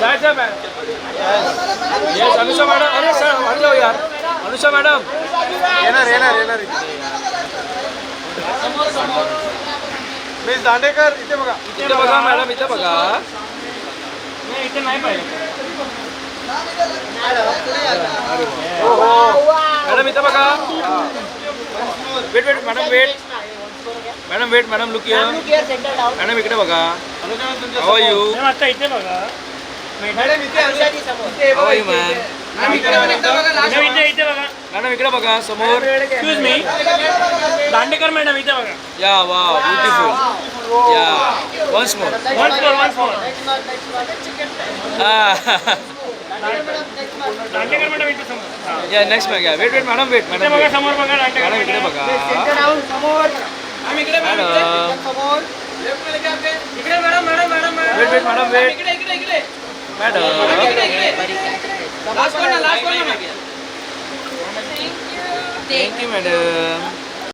जायचं yes Anusha madam. अरे sir वर जाऊ यार. अनुषा मॅडम येणार मिस दांडेकर इथे बघा. इथे बघा मॅडम, इथे बघा. इथे नाही पाहिजे. मॅडम इथे बघा. Wait wait madam wait. Madam wait. Madam look here. Madam इकडे बघा. How are you? आता इथे बघा. मॅडम इथे हाऊ आर यू मॅम? इथे बघा. मॅडम इकडे बघा समोर. Excuse me. दांडेकर मॅडम इथे बघा. या वाव ब्युटिफुल. या once more. once more. Dandekar madam इथे समोर. या नेक्स्ट बघा. Wait wait madam wait. इथे मॅडम बघा वेट. समोर बघा. दांडेकर मॅडम इकडे मॅडम. बघा. इकडे मॅडम इकडे madam madam madam wait wait madam wait. इकडे madam last one. Thank you madam.